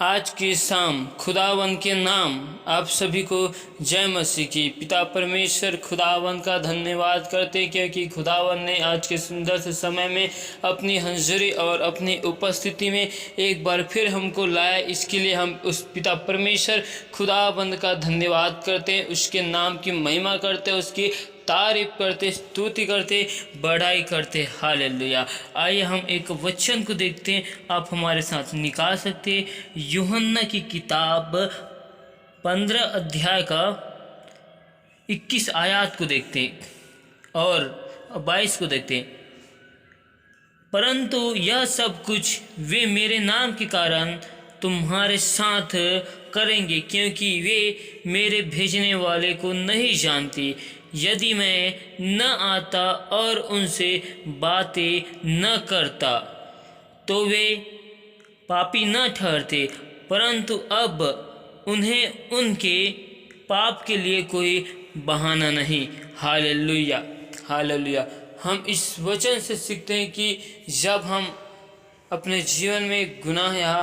आज की शाम खुदावन के नाम आप सभी को जय मसीह की। पिता परमेश्वर खुदावन का धन्यवाद करते क्योंकि खुदावन ने आज के सुंदर से समय में अपनी हंजरी और अपनी उपस्थिति में एक बार फिर हमको लाया। इसके लिए हम उस पिता परमेश्वर खुदावन का धन्यवाद करते हैं, उसके नाम की महिमा करते हैं, उसकी तारीफ करते, स्तुति करते, बढ़ाई करते। हालेलुया। आइए हम एक वचन को देखते हैं, आप हमारे साथ निकाल सकते हैं। यूहन्ना की किताब 15 अध्याय का 21 आयत को देखते हैं और 22 को देखते हैं। परंतु यह सब कुछ वे मेरे नाम के कारण तुम्हारे साथ करेंगे, क्योंकि वे मेरे भेजने वाले को नहीं जानती। यदि मैं न आता और उनसे बातें न करता तो वे पापी न ठहरते, परंतु अब उन्हें उनके पाप के लिए कोई बहाना नहीं। Hallelujah, hallelujah. हम इस वचन से सीखते हैं कि जब हम अपने जीवन में गुनाह या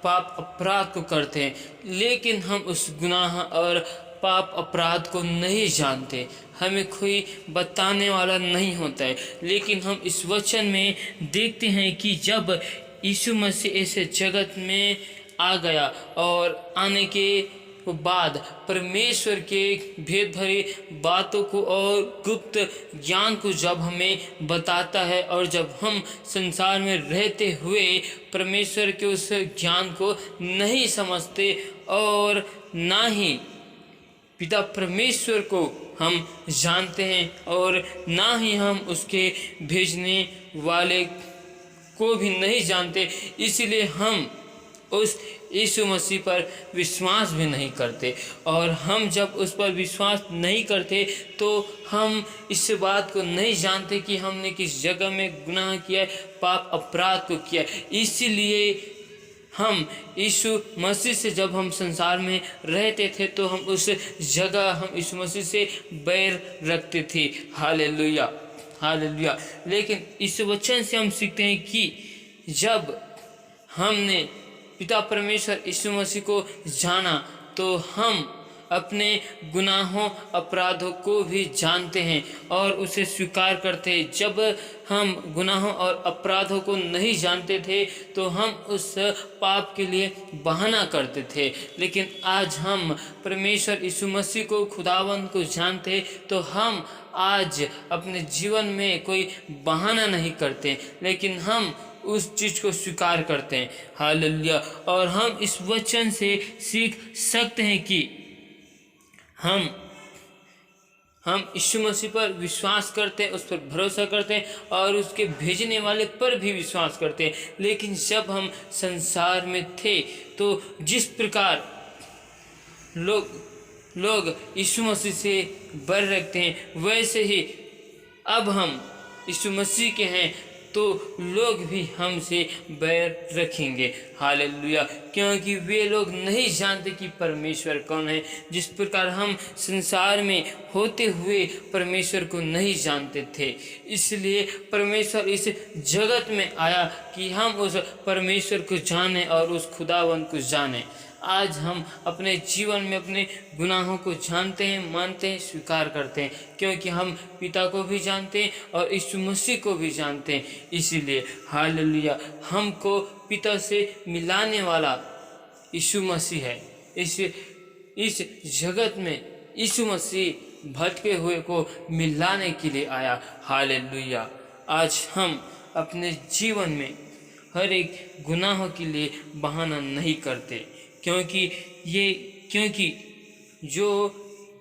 पाप अपराध को करते हैं, लेकिन हम उस गुनाह और पाप अपराध को नहीं जानते, हमें कोई बताने वाला नहीं होता है। लेकिन हम इस वचन में देखते हैं कि जब यीशु मसीह ऐसे जगत में आ गया और आने के बाद परमेश्वर के भेद भरी बातों को और गुप्त ज्ञान को जब हमें बताता है, और जब हम संसार में रहते हुए परमेश्वर के उस ज्ञान को नहीं समझते और ना ही पिता परमेश्वर को हम जानते हैं और ना ही हम उसके भेजने वाले को भी नहीं जानते, इसलिए हम उस यीशु मसीह पर विश्वास भी नहीं करते। और हम जब उस पर विश्वास नहीं करते तो हम इस बात को नहीं जानते कि हमने किस जगह में गुनाह किया है, पाप अपराध को किया है। इसीलिए हम यीशु मसीह से जब हम संसार में रहते थे तो हम उस जगह हम यीशु मसीह से बैर रखते थे। Hallelujah, hallelujah. लेकिन इस वचन से हम सीखते हैं कि जब हमने पिता परमेश्वर यीशु मसीह को जाना तो हम अपने गुनाहों अपराधों को भी जानते हैं और उसे स्वीकार करते हैं। जब हम गुनाहों और अपराधों को नहीं जानते थे तो हम उस पाप के लिए बहाना करते थे, लेकिन आज हम परमेश्वर यीशु मसीह को खुदावंद को जानते हैं तो हम आज अपने जीवन में कोई बहाना नहीं करते, लेकिन हम उस चीज़ को स्वीकार करते हैं। हालेलुया। और हम इस वचन से सीख सकते हैं कि हम यीशु मसीह पर विश्वास करते हैं, उस पर भरोसा करते हैं और उसके भेजने वाले पर भी विश्वास करते हैं। लेकिन जब हम संसार में थे तो जिस प्रकार लोग यीशु मसीह से बैर रखते हैं, वैसे ही अब हम यीशु मसीह के हैं तो लोग भी हमसे बैर रखेंगे। हालेलुया। क्योंकि वे लोग नहीं जानते कि परमेश्वर कौन है। जिस प्रकार हम संसार में होते हुए परमेश्वर को नहीं जानते थे, इसलिए परमेश्वर इस जगत में आया कि हम उस परमेश्वर को जाने और उस खुदावंद को जाने। आज हम अपने जीवन में अपने गुनाहों को जानते हैं, मानते हैं, स्वीकार करते हैं, क्योंकि हम पिता को भी जानते हैं और यीशु मसीह को भी जानते हैं। इसीलिए हालेलुया, हमको पिता से मिलाने वाला यीशु मसीह है। इस जगत में यीशु मसीह भटके हुए को मिलाने के लिए आया। हालेलुया। आज हम अपने जीवन में हर एक गुनाहों के लिए बहाना नहीं करते, क्योंकि जो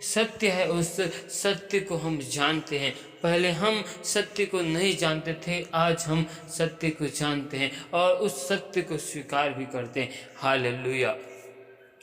सत्य है उस सत्य को हम जानते हैं। पहले हम सत्य को नहीं जानते थे, आज हम सत्य को जानते हैं और उस सत्य को स्वीकार भी करते हैं। Hallelujah,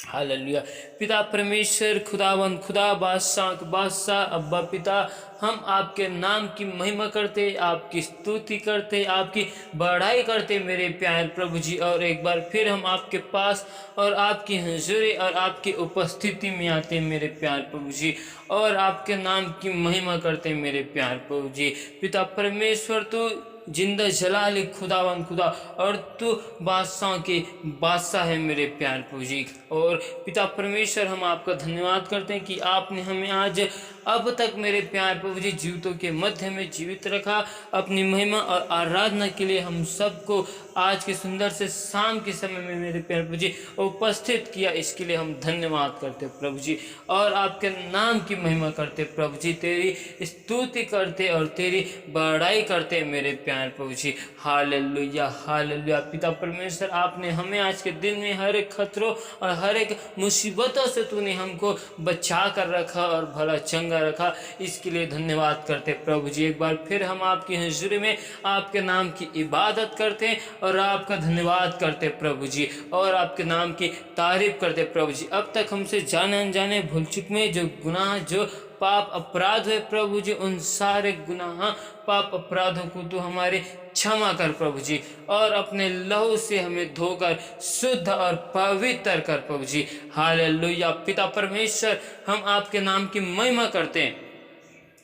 hallelujah. पिता परमेश्वर खुदावंद, खुदा बादशाह अब्बा पिता, हम आपके नाम की महिमा करते, आपकी स्तुति करते, आपकी बढ़ाई करते मेरे प्यारे प्रभु जी। और एक बार फिर हम आपके पास और आपकी हुजूरी और आपकी उपस्थिति में आते मेरे प्यारे प्रभु जी, और आपके नाम की महिमा करते मेरे प्यारे प्रभु जी। पिता परमेश्वर, तो जिंदा जलाल खुदावन खुदा, और तू बादशाह के बादशाह है मेरे प्यारे प्रभु जी। और पिता परमेश्वर, हम आपका धन्यवाद करते हैं कि आपने हमें आज अब तक मेरे प्यारे प्रभु जी जीवितों के मध्य में जीवित रखा। अपनी महिमा और आराधना के लिए हम सबको आज के सुंदर से शाम के समय में मेरे प्यारे प्रभु जी उपस्थित किया, इसके लिए हम धन्यवाद करते प्रभु जी, और आपके नाम की महिमा करते प्रभु जी, तेरी स्तुति करते और तेरी बड़ाई करते मेरे प्यारे प्रभु जी। Hallelujah hallelujah. पिता परमेश्वर, आपने हमें आज के दिन में हर एक खतरों और हर एक मुसीबतों से तूने हमको बचा कर रखा और भला चंगा रखा, इसके लिए धन्यवाद करते प्रभु जी। एक बार फिर हम आपकी हज़ूरी में आपके नाम की इबादत करते हैं और आपका धन्यवाद करते प्रभु जी, और आपके नाम की तारीफ करते प्रभु जी। अब तक हमसे जाने अनजाने भूल चुक में जो गुनाह, जो पाप अपराध है प्रभु जी, उन सारे गुनाह पाप अपराधों को तो हमारे क्षमा कर प्रभु जी, और अपने लहू से हमें धोकर शुद्ध और पवित्र कर प्रभु जी। हालेलुया। पिता परमेश्वर, हम आपके नाम की महिमा करते हैं,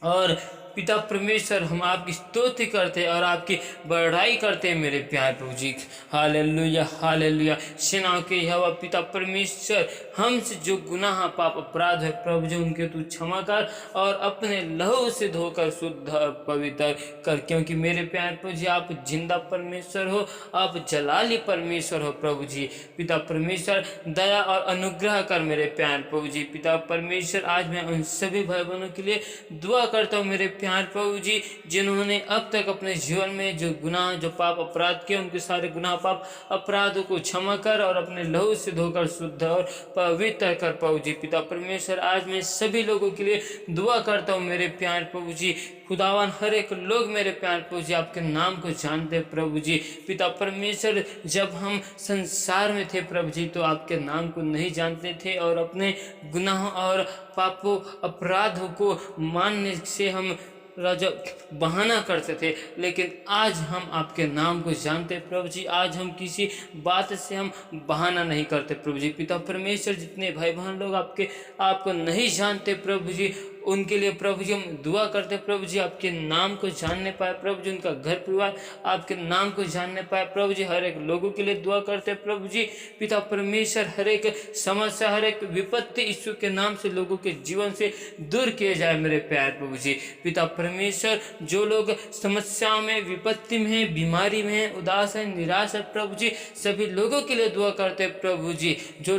और पिता परमेश्वर हम आपकी स्तुति करते हैं और आपकी बढ़ाई करते हैं मेरे प्यारे प्रभु जी। Hallelujah hallelujah. सेनाओं के यहोवा पिता परमेश्वर, हमसे जो गुनाह पाप अपराध है प्रभु जी, उनके तू क्षमा कर और अपने लहू से धोकर शुद्ध और पवित्र कर, क्योंकि मेरे प्यारे प्रभु जी आप जिंदा परमेश्वर हो, आप जलाली परमेश्वर हो प्रभु जी। पिता परमेश्वर, दया और अनुग्रह कर मेरे प्यारे प्रभु जी। पिता परमेश्वर, आज मैं उन सभी भाई बहनों के लिए दुआ करता हूँ मेरे प्यारे प्रभु जी, जिन्होंने अब तक अपने जीवन में जो गुनाह, जो पाप अपराध किए, उनके सारे गुनाह पाप अपराधों को क्षमा कर और अपने लहू से धोकर शुद्ध और पवित्र कर प्रभु जी। पिता परमेश्वर, आज मैं सभी लोगों के लिए दुआ करता हूँ मेरे प्यारे प्रभु जी। खुदावन, हर एक लोग मेरे प्यारे प्रभु जी आपके नाम को जानते प्रभु जी। पिता परमेश्वर, जब हम संसार में थे प्रभु जी, तो आपके नाम को नहीं जानते थे और अपने गुनाहों और पापों अपराधों को मानने से हम राजा बहाना करते थे, लेकिन आज हम आपके नाम को जानते प्रभु जी। आज हम किसी बात से हम बहाना नहीं करते प्रभु जी। पिता परमेश्वर, जितने भाई बहन लोग आपको नहीं जानते प्रभु जी, उनके लिए प्रभु जी हम दुआ करते प्रभु जी, आपके नाम को जानने पाए प्रभु जी, उनका घर परिवार आपके नाम को जानने पाए प्रभु जी। हर एक लोगों के लिए दुआ करते प्रभु जी। पिता परमेश्वर, हर एक समस्या, हर एक विपत्ति यीशु के नाम से लोगों के जीवन से दूर किए जाए मेरे प्यारे प्रभु जी। पिता परमेश्वर, जो लोग समस्याओं में, विपत्ति में है, बीमारी में है, उदास है, निराश है प्रभु जी, सभी लोगों के लिए दुआ करते प्रभु जी। जो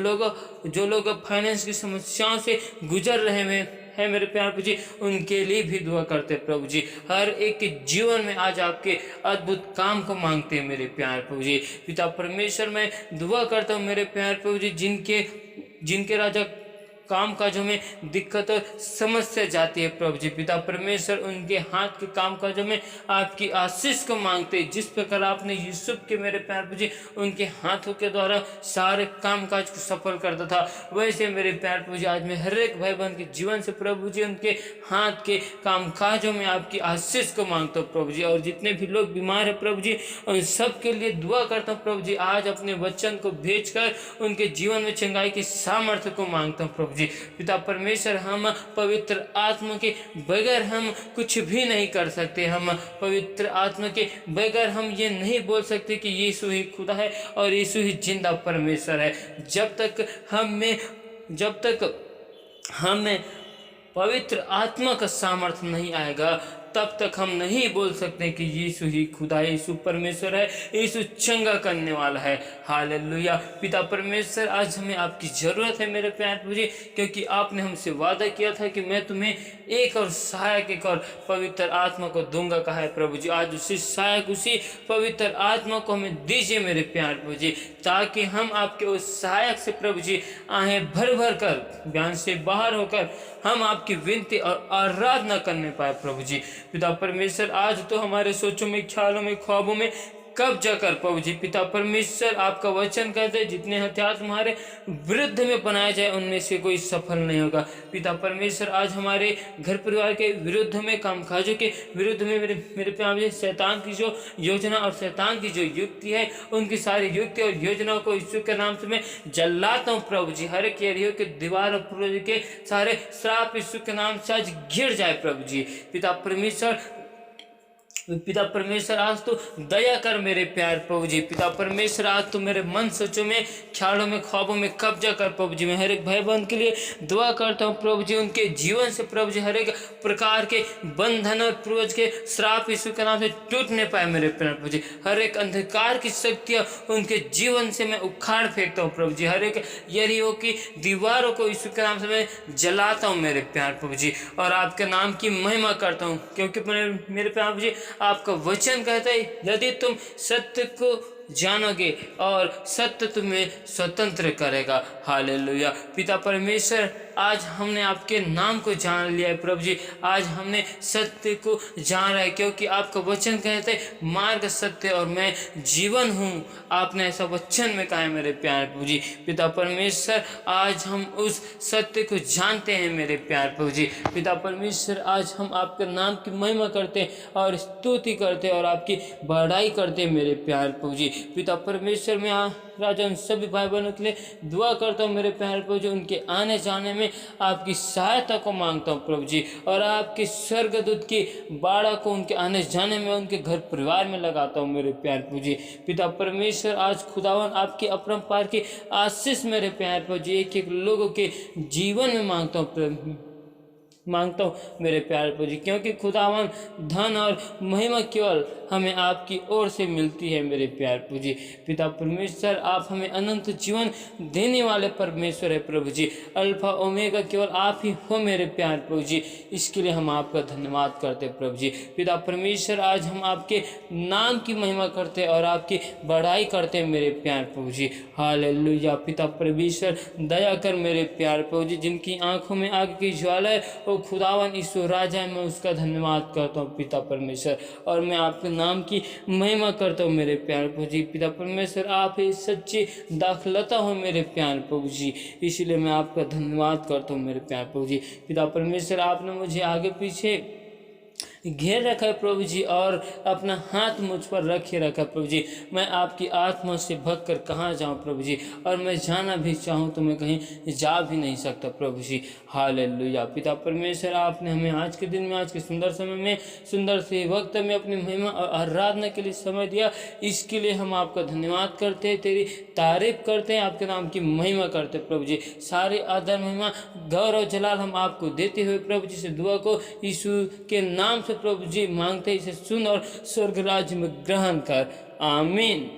लोग फाइनेंस की समस्याओं से गुजर रहे हैं मेरे प्यारे प्रभु जी, उनके लिए भी दुआ करते प्रभु जी। हर एक के जीवन में आज आपके अद्भुत काम को मांगते हैं मेरे प्यारे प्रभु जी। पिता परमेश्वर, मैं दुआ करता हूँ मेरे प्यारे प्रभु जी, जिनके राजा काम काजों में दिक्कत और समस्या जाती है प्रभु जी। पिता परमेश्वर, उनके हाथ के काम काजों में आपकी आशीष को मांगते, जिस प्रकार आपने यूसुफ के मेरे प्यारे प्रभु जी उनके हाथों के द्वारा सारे काम काज को सफल करता था, वैसे मेरे प्यारे प्रभु जी आज मैं हर एक भाई बहन के जीवन से प्रभु जी उनके हाथ के काम काजों में आपकी आशीष को मांगता हूँ प्रभु जी। और जितने भी लोग बीमार है प्रभु जी, उन सब के लिए दुआ करता हूँ प्रभु जी। आज अपने वचन को भेजकर उनके जीवन में चंगाई की सामर्थ्य को मांगता हूँ प्रभु जी। पिता परमेश्वर, हम पवित्र आत्मा के बगैर हम कुछ भी नहीं कर सकते। हम पवित्र आत्मा के बगैर हम ये नहीं बोल सकते कि यीशु ही खुदा है और यीशु ही जिंदा परमेश्वर है। जब तक हमें पवित्र आत्मा का सामर्थ्य नहीं आएगा, तब तक हम नहीं बोल सकते कि यीशु ही खुदा है, यीशु परमेश्वर है, यीशु चंगा करने वाला है। हालेलुया। पिता परमेश्वर, आज हमें आपकी ज़रूरत है मेरे प्यारे प्रभु जी, क्योंकि आपने हमसे वादा किया था कि मैं तुम्हें एक और सहायक, एक और पवित्र आत्मा को दूंगा कहा है प्रभु जी। आज उसी सहायक, उसी पवित्र आत्मा को हमें दीजिए मेरे प्यारे प्रभु जी, ताकि हम आपके उस सहायक से प्रभु जी आहें भर भर कर, बयान से बाहर होकर हम आपकी विनती और आराधना करने पाए प्रभु जी। पिता परमेश्वर, आज तो हमारे सोचों में, ख्यालों में, ख्वाबों में कब्जा कर प्रभु जी। पिता परमेश्वर, आपका वचन कहते हैं जितने हथियार तुम्हारे विरुद्ध में बनाए जाए उनमें से कोई सफल नहीं होगा। पिता परमेश्वर, आज हमारे घर परिवार के विरुद्ध में, कामकाजों के विरुद्ध में मेरे प्यारे शैतान की जो योजना और शैतान की जो युक्ति है, उनकी सारी युक्ति और योजनाओं को यीशु के नाम से मैं जलाता हूँ प्रभु जी। हर एक एरियो के दीवार और प्रभु जी के सारे श्राप यीशु के नाम से आज गिर जाए प्रभु जी। पिता परमेश्वर, पिता परमेश्वर आज तो दया कर मेरे प्यार प्रभु जी। पिता परमेश्वर आज तो मेरे मन सोचों में, ख्यालों में, ख्वाबों में कब्जा कर प्रभु जी। मैं हर एक भाई बहन के लिए दुआ करता हूँ प्रभु जी, उनके जीवन से प्रभु जी हर एक प्रकार के बंधन और पूर्वज के श्राप यीशु के नाम से टूटने पाए मेरे प्यार प्रभु जी। हर एक अंधकार की शक्तियाँ उनके जीवन से मैं उखाड़ फेंकता हूँ प्रभु जी। हर एक यरीहो की दीवारों को यीशु के नाम से मैं जलाता हूँ मेरे प्यार प्रभु जी, और आपके नाम की महिमा करता हूँ, क्योंकि मेरे प्यार प्रभु जी आपका वचन कहता है यदि तुम सत्य को जानोगे और सत्य तुम्हें स्वतंत्र करेगा। हालेलुया। पिता परमेश्वर आज हमने आपके नाम को जान लिया है प्रभु जी। आज हमने सत्य को जान रहा है, क्योंकि आपका वचन कहते हैं मार्ग सत्य और मैं जीवन हूँ। आपने ऐसा वचन में कहा है मेरे प्यार प्रभु जी। पिता परमेश्वर आज हम उस सत्य को जानते हैं मेरे प्यार प्रभु जी। पिता परमेश्वर आज हम आपके नाम की महिमा करते हैं और स्तुति करते हैं और आपकी बढ़ाई करते हैं मेरे प्यार प्रभु जी। पिता परमेश्वर मैं राजा उन सभी भाई बहनों के लिए दुआ करता हूँ मेरे प्यार प्रभु जी। उनके आने जाने में आपकी सहायता को मांगता हूँ प्रभु जी, और आपके स्वर्गदूत की बाड़ा को उनके आने जाने में, उनके घर परिवार में लगाता हूँ मेरे प्यार प्रभु जी। पिता परमेश्वर आज खुदावन आपकी अपरंपार की आशीष मेरे प्यार प्रभु जी एक एक लोगों के जीवन में मांगता हूँ मेरे प्यार प्रभु जी, क्योंकि खुदावन धन और महिमा केवल हमें आपकी ओर से मिलती है मेरे प्यार प्रभु जी। पिता परमेश्वर आप हमें अनंत जीवन देने वाले परमेश्वर है प्रभु जी। अल्फा ओमेगा केवल आप ही हो मेरे प्यार प्रभु जी। इसके लिए हम आपका धन्यवाद करते प्रभु जी। पिता परमेश्वर आज हम आपके नाम की महिमा करते और आपकी बढ़ाई करते मेरे प्यार प्रभु जी। हालेलुया। पिता परमेश्वर दया कर मेरे प्यार प्रभु जी, जिनकी आंखों में आग की ज्वाला है वो खुदावन यीशु राजा है, मैं उसका धन्यवाद करता हूँ पिता परमेश्वर, और मैं आपके नाम की महिमा करता हूँ मेरे प्यार प्रभु जी। पिता परमेश्वर आप ही सच्ची दाखलता हो मेरे प्यार प्रभु जी, इसीलिए मैं आपका धन्यवाद करता हूँ मेरे प्यार प्रभु जी। पिता परमेश्वर आपने मुझे आगे पीछे घेर रखा है प्रभु जी, और अपना हाथ मुझ पर रखे रखा है प्रभु जी। मैं आपकी आत्मा से भग कर कहाँ जाऊँ प्रभु जी, और मैं जाना भी चाहूँ तो मैं कहीं जा भी नहीं सकता प्रभु जी। हालेलुया। पिता परमेश्वर आपने हमें आज के दिन में, आज के सुंदर समय में, सुंदर से वक्त में अपनी महिमा और आराधना के लिए समय दिया। इसके लिए हम आपका धन्यवाद करते हैं, तेरी तारीफ करते हैं, आपके नाम की महिमा करते हैं प्रभु जी। सारे आदर महिमा गौरव जलाल हम आपको देते हुए प्रभु जी से दुआ को यीशु के नाम से प्रभु जी मांगते, इसे सुन और स्वर्ग राज्य में ग्रहण कर। आमीन।